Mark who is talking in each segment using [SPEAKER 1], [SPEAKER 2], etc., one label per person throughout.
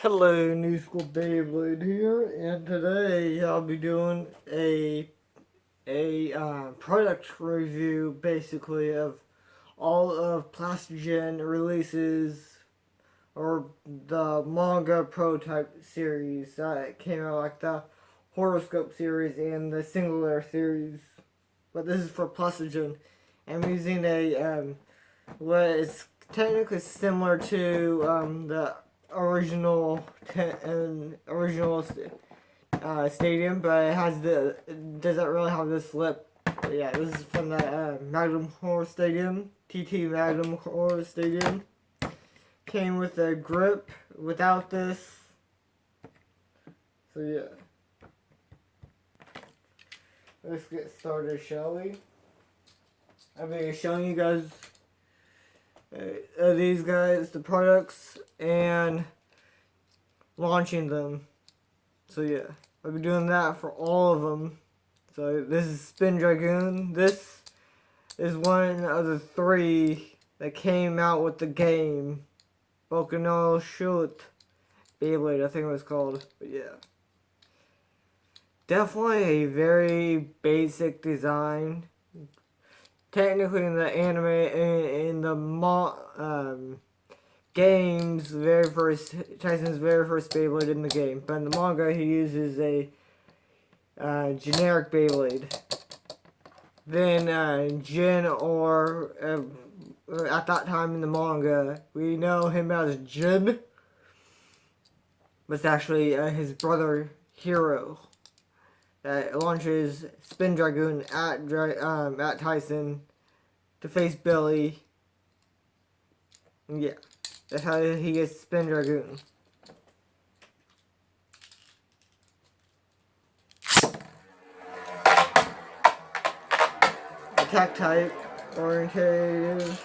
[SPEAKER 1] Hello, New School Beyblade here, and today I'll be doing a product review, basically, of all of Plastigen releases, or the manga prototype series that came out, like the horoscope series and the singular series. But this is for Plastigen. I'm using what is technically similar to the original stadium, but it doesn't really have this lip. But yeah, this is from the Magnum Horror Stadium, TT Magnum Horror Stadium. Came with a grip without this. So yeah, let's get started, shall we? I'll be showing you guys these guys, the products, and launching them. So yeah, I'll be doing that for all of them. So this is Spin Dragoon. This is one of the 3 that came out with the game. Volcano Shoot Beyblade, I think it was called. But yeah, definitely a very basic design. Technically, in the anime, in the game's Tyson's very first Beyblade in the game, but in the manga he uses a generic Beyblade. Then Jin, or at that time in the manga, we know him as Jin, but it's actually his brother Hiro that launches Spin Dragoon at Tyson to face Billy. And yeah, that's how he gets Spin Dragoon. Attack type, oriented.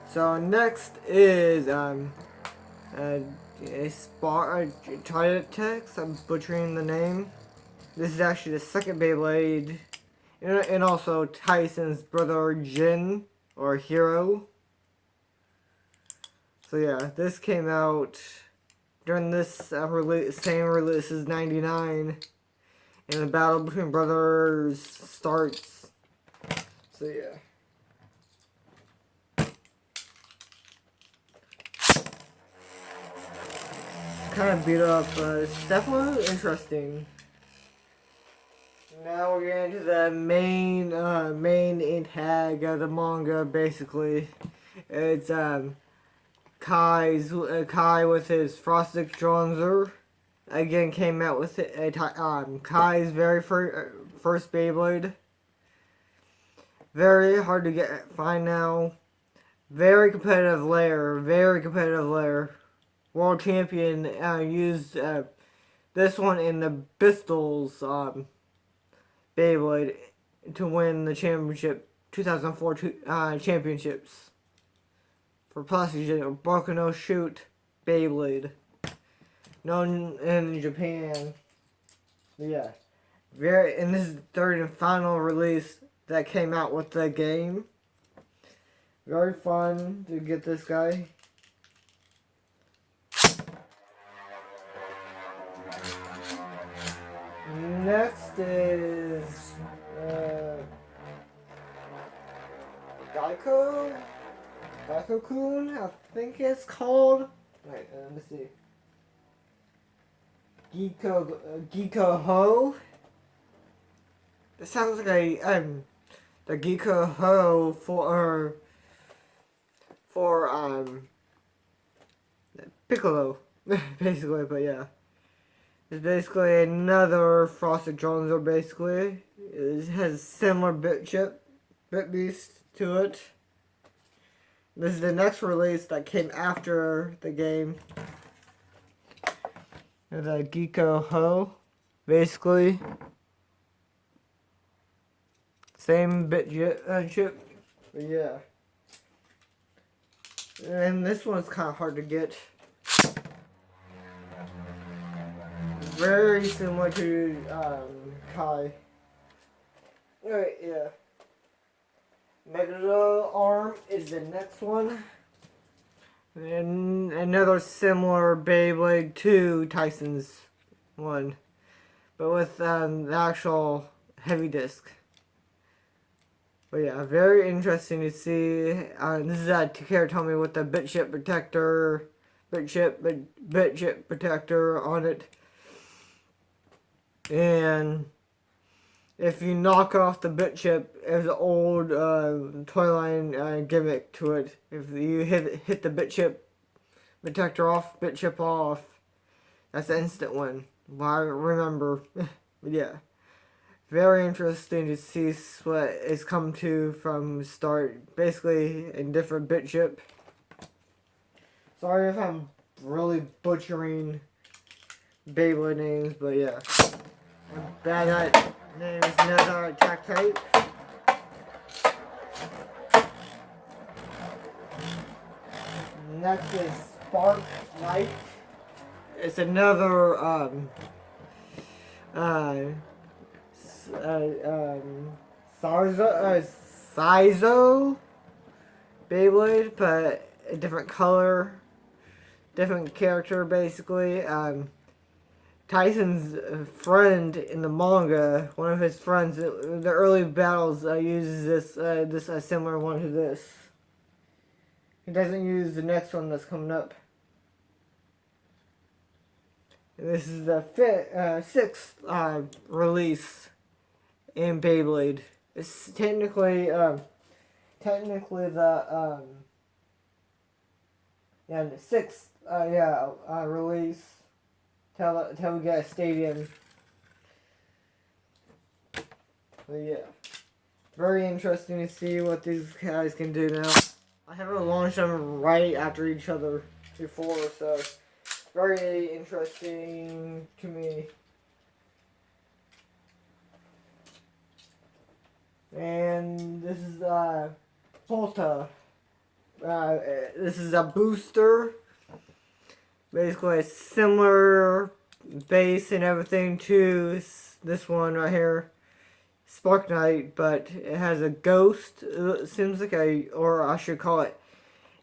[SPEAKER 1] So next is a Triatex. I'm butchering the name. This is actually the second Beyblade, and also Tyson's brother Jin, or Hero. So yeah, this came out during this same release as '99, and the battle between brothers starts. So yeah. Kind of beat up, but it's definitely interesting. Now we're getting to the main tag of the manga. Basically, it's Kai with his Frosted Stronzer. Again, came out with Kai's very first Beyblade. Very hard to find now. Very competitive layer. World champion used this one in the Pistols Beyblade to win the championship, 2004 championships for Plastigen, Volcano Shoot Beyblade, known in Japan. Yeah, and this is the 3rd and final release that came out with the game. Very fun to get this guy. Next is Geico-kun, I think it's called. Wait, let me see. Geeko Ho. It sounds like the Geeko Ho for Piccolo, basically. But yeah. It's basically another Frosted Stronzer, basically. It has similar bit beast to it. This is the next release that came after the game. The Geeko Ho, basically. Same bit chip, but yeah. And this one's kind of hard to get. Very similar to Kai. Alright, yeah. Mega Arm is the next one. And another similar Beyblade to Tyson's one, but with the actual heavy disc. But yeah, very interesting to see. This is Takara Tomy with the bit chip protector on it. And if you knock off the bit chip, there's an old toy line gimmick to it. If you hit the bit chip protector off, bit chip off, that's the instant one. Well, I remember. But yeah, very interesting to see what it's come to from start. Basically, a different bit chip. Sorry if I'm really butchering Beyblade names, but yeah. I'm bad at names. Another attack type. Next is Spark Light. It's another Sizo Beyblade, but a different color, different character basically. Tyson's friend in the manga, one of his friends, in the early battles uses this similar one to this. He doesn't use the next one that's coming up. And this is the sixth release in Beyblade. It's technically the sixth release till we get a stadium. But yeah, very interesting to see what these guys can do now. I haven't launched them right after each other before, so very interesting to me. And this is Volta. This is a booster. Basically a similar base and everything to this one right here, Spark Knight, but it has a ghost. It seems like or I should call it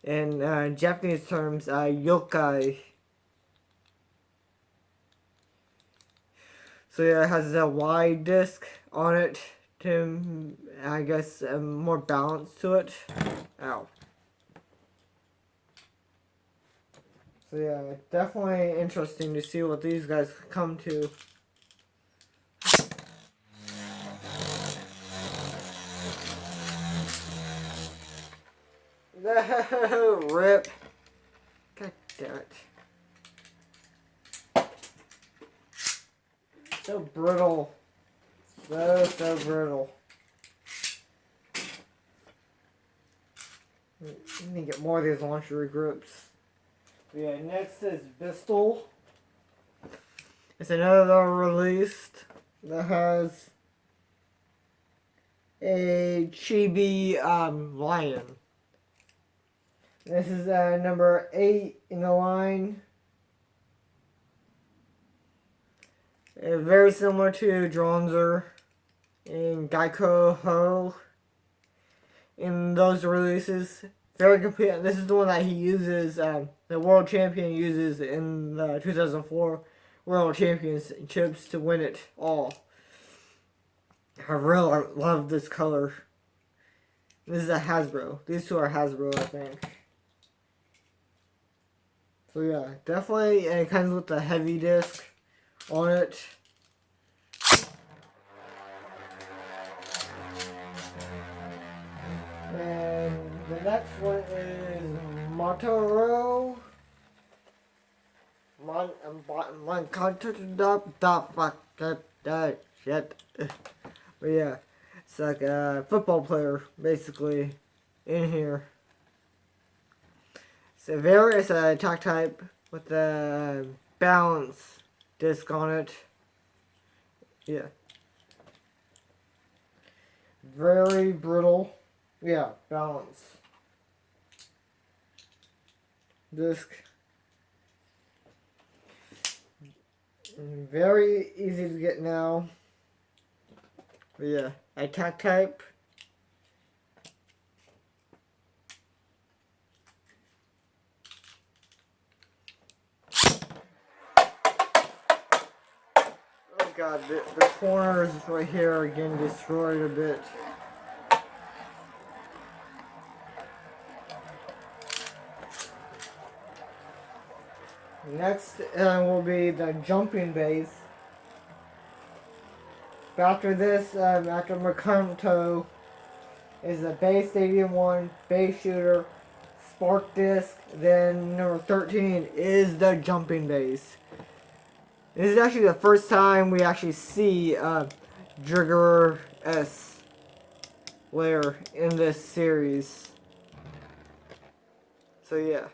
[SPEAKER 1] in Japanese terms, yokai. So yeah, it has a wide disc on it to, I guess, more balance to it. Ow. So yeah, definitely interesting to see what these guys come to. Rip. God damn it. So brittle. So brittle. Let me get more of these launcher grips. Yeah, next is Pistol. It's another released that has a chibi lion. This is number 8 in the line. Very similar to Dronzer and Geico Ho in those releases. Very complete. This is the one that he uses, the world champion uses in the 2004 World Championships to win it all. I really love this color. This is a Hasbro. These two are Hasbro, I think. So yeah, definitely, and it comes with a heavy disc on it. And the next one is Motoro. Shit. But yeah, it's like a football player, basically, in here. So it's a attack type with a balance disc on it. Yeah. Very brittle. Yeah, balance disc. Very easy to get now. But yeah, attack type. God, the corners right here are getting destroyed a bit. Next will be the jumping base. But after this, after Makanto, is the Bay Stadium 1, Bay Shooter, Spark Disc, then number 13 is the jumping base. This is actually the first time we actually see Trigger S layer in this series. So yeah,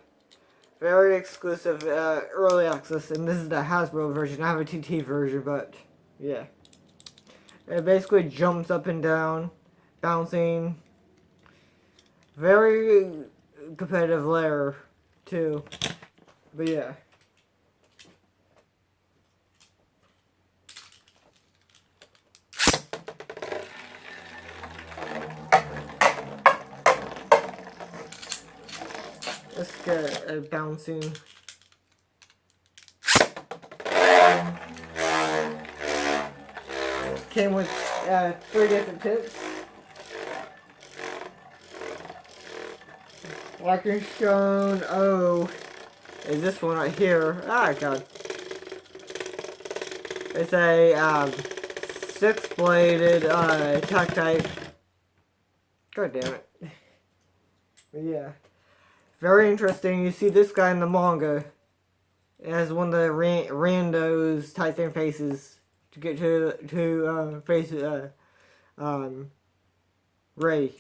[SPEAKER 1] very exclusive early access, and this is the Hasbro version. I have a TT version, but yeah. It basically jumps up and down, bouncing. Very competitive layer too, but yeah. Let's get a bouncing. Came with 3 different tips. Like it's shown, is this one right here. Ah, God. It's a 6-bladed attack type. God damn it. But yeah. Very interesting. You see this guy in the manga. It has one of the randos Titan faces to get to face Ray.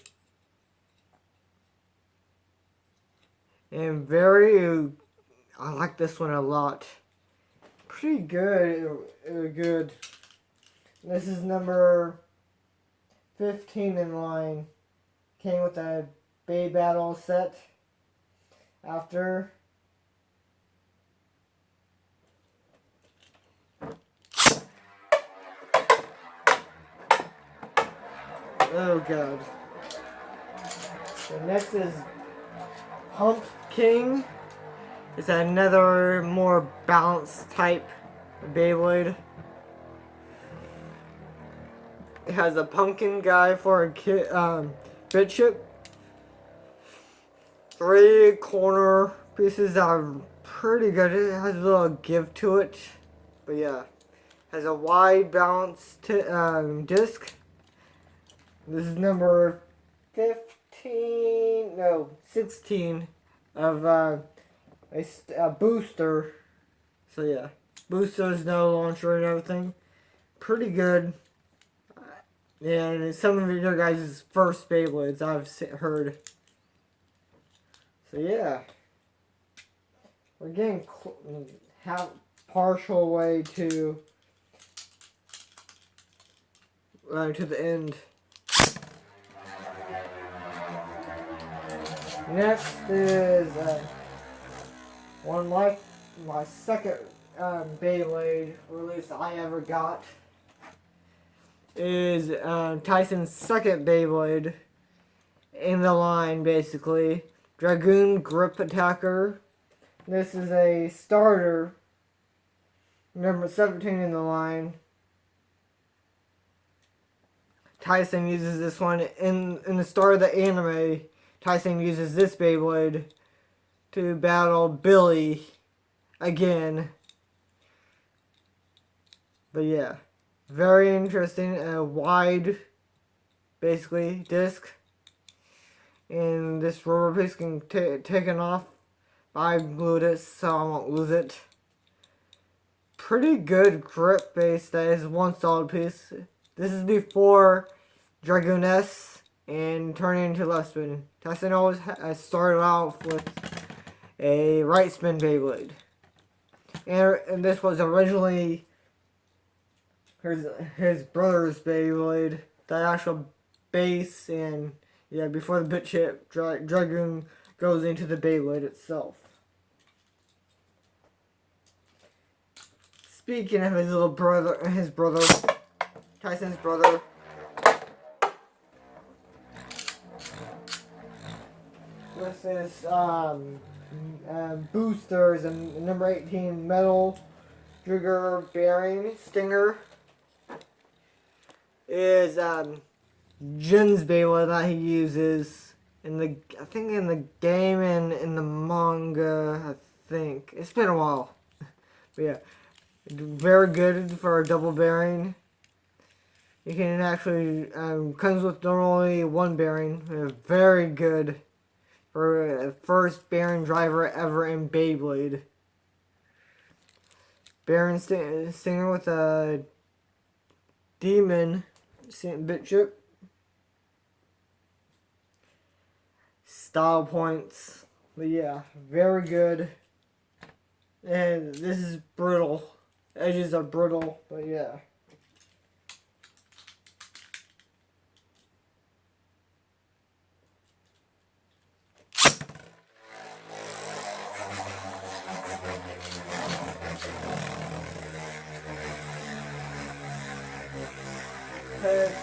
[SPEAKER 1] And I like this one a lot. Pretty good. Good. This is number 15 in line. Came with a Bay Battle set. After. Oh God. The next is Hump King. It's another more balanced type Beyblade. It has a pumpkin guy for a bit chip. 3 corner pieces that are pretty good. It has a little give to it, but yeah, has a wide balanced disc. This is number 16 of a booster. So yeah, boosters, no launcher and everything. Pretty good. And it's some of your guys' first Beyblades I've heard. So yeah, we're getting partial way to the end. Next is one of my second Beyblade release I ever got is Tyson's second Beyblade in the line, basically. Dragoon Grip Attacker. This is a starter, number 17 in the line. Tyson uses this one in the start of the anime. Tyson uses this Beyblade to battle Billy again. But yeah, very interesting. A wide, basically, disc. And this rubber piece can taken off. I glued it so I won't lose it. Pretty good grip base. That is one solid piece. This is before Dragoon S and turning into left spin. Tyson always started out with a right spin Beyblade. And this was originally his brother's Beyblade. The actual base, and yeah, before the bit chip, Dragoon goes into the Beyblade itself. Speaking of his brother, Tyson's brother, with his boosters and number 18 metal trigger bearing stinger is Jin's Beyblade that he uses in the, I think in the game and in the manga. I think it's been a while, but yeah, very good for a double bearing. You can actually comes with normally one bearing. Very good for a first bearing driver ever in Beyblade. Baron Singer with a demon bit chip. Style points. But yeah, very good. And this is brittle. Edges are brittle, but yeah.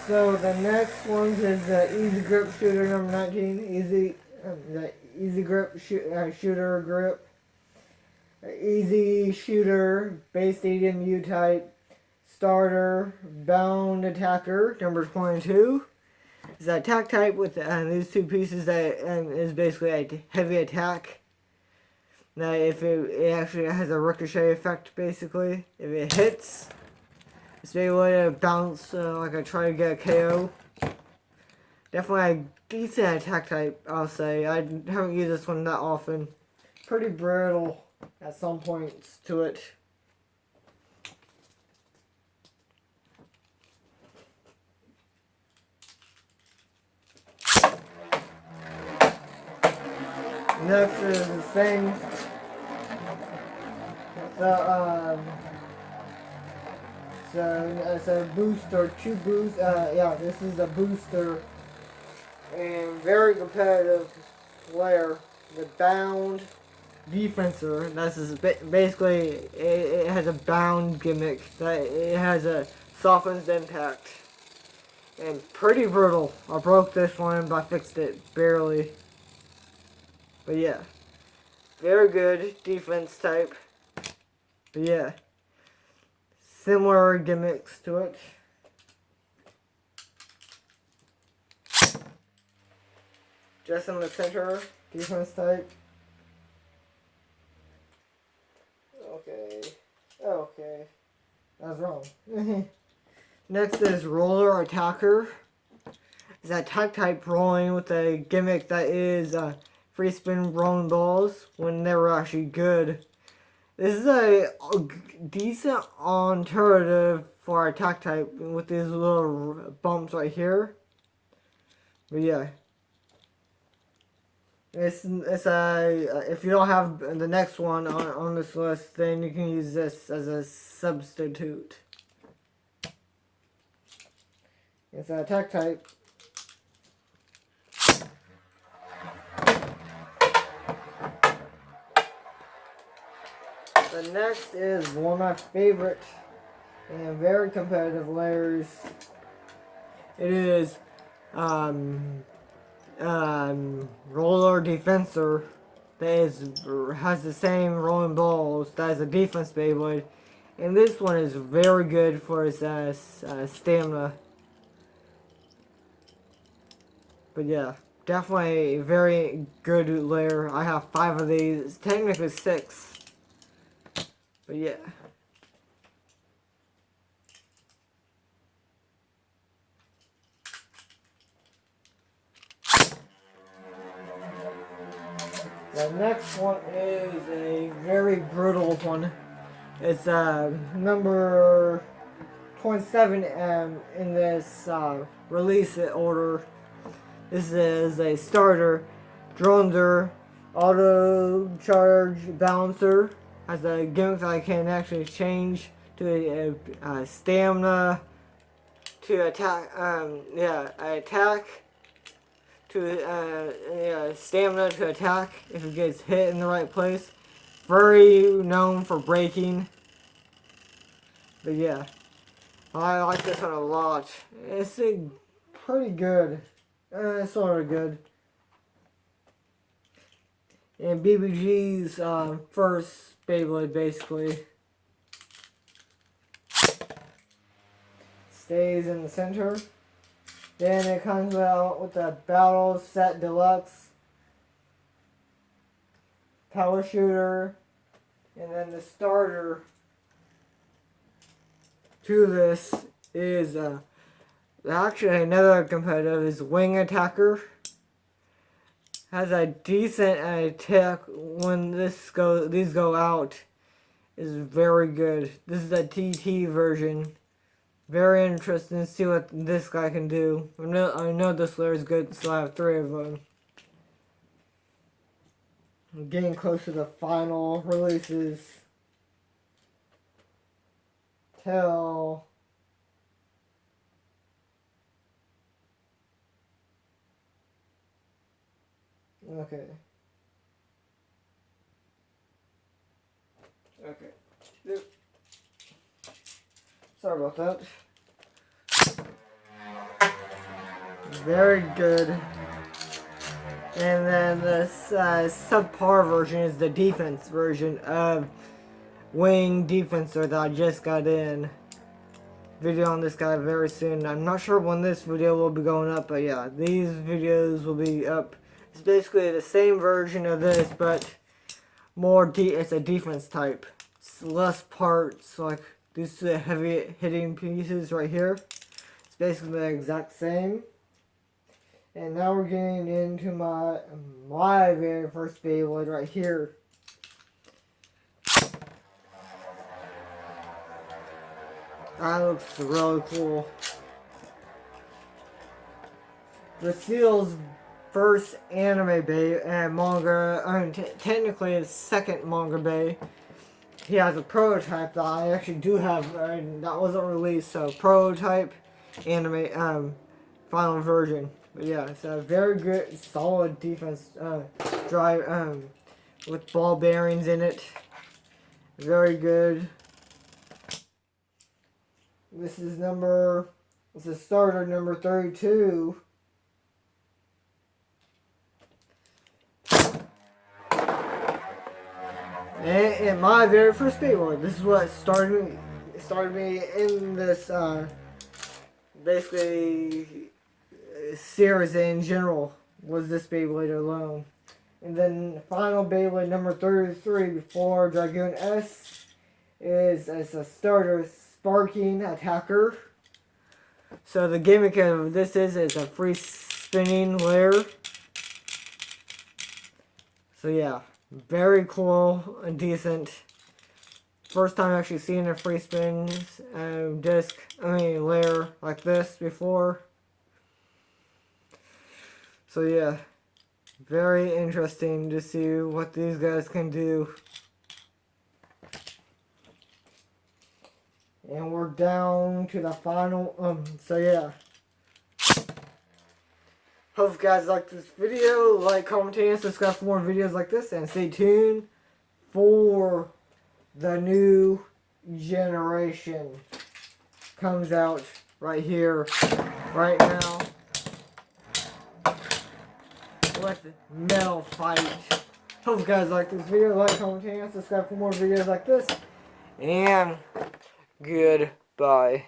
[SPEAKER 1] So the next one is the Easy Grip Shooter number 19. The Easy Grip Shooter Grip. Easy Shooter Base Stadium U-Type Starter Bound Attacker number 22. It's an attack type with these two pieces that is basically a heavy attack. Now if it actually has a ricochet effect basically. If it hits, it's able to bounce like I try to get a KO. Definitely a decent attack type, I'll say. I haven't used this one that often. Pretty brittle at some points to it. Next is the same. So it's a booster, two boosts. Yeah, this is a booster, and very competitive player. The bound defensor. That's basically it has a bound gimmick that it has a softens impact, and pretty brutal. I broke this one, but I fixed it barely. But yeah, very good defense type. But yeah. Similar gimmicks to it. Just in the center, defense type. Okay. I was wrong. Next is Roller Attacker. It's a attack type rolling with a gimmick that is free spin rolling balls when they were actually good. This is a decent alternative for attack type with these little bumps right here. But yeah. It's a, if you don't have the next one on this list, then you can use this as a substitute. It's an attack type. The next is one of my favorite and very competitive layers. It is Roller Defensor that has the same rolling balls that is a defense Beyblade, and this one is very good for its stamina. But yeah, definitely a very good layer. I have 5 of these, technically 6. But yeah. The next one is a very brutal one. It's number 27 in this release order. This is a starter, Dronzer, auto charge balancer. Has a gimmick that I can actually change to a stamina, to attack, attack, to stamina to attack if it gets hit in the right place. Very known for breaking. But yeah, I like this one a lot. It's pretty good. Sort of good. And BBG's first Beyblade, basically. stays in the center. Then it comes out with the Battle Set Deluxe, Power Shooter, and then the starter to this is actually another competitive is Wing Attacker. Has a decent attack when these go out. Is very good. This is the TT version. Very interesting to see what this guy can do. I know this layer is good, so I have 3 of them. I'm getting close to the final releases. Okay. Sorry about that. Very good. And then this subpar version is the defense version of Wing Defensor that I just got in. Video on this guy very soon. I'm not sure when this video will be going up, but yeah, these videos will be up. It's basically the same version of this, but more it's a defense type. It's less parts, like these 2 heavy hitting pieces right here. It's basically the exact same. And now we're getting into my very first Beyblade right here. That looks really cool. The Seal's first anime bay and manga, technically his second manga bay. He has a prototype that I actually do have, that wasn't released, so prototype anime final version. But yeah, it's a very good, solid defense drive with ball bearings in it. Very good. This is it's a starter number 32. And my very first Beyblade. This is what started me in this basically series in general, was this Beyblade alone. And then final Beyblade number 33 before Dragoon S is as a starter Sparking Attacker. So the gimmick of this is a free spinning layer. So yeah, very cool and decent. First time actually seeing a free spin layer like this before. So yeah, very interesting to see what these guys can do. And we're down to the final, so yeah. Hope you guys liked this video. Like, comment, and subscribe for more videos like this. And stay tuned for the new generation. Comes out right here, right now. With Metal Fight. Hope you guys liked this video. Like, comment, and subscribe for more videos like this. And goodbye.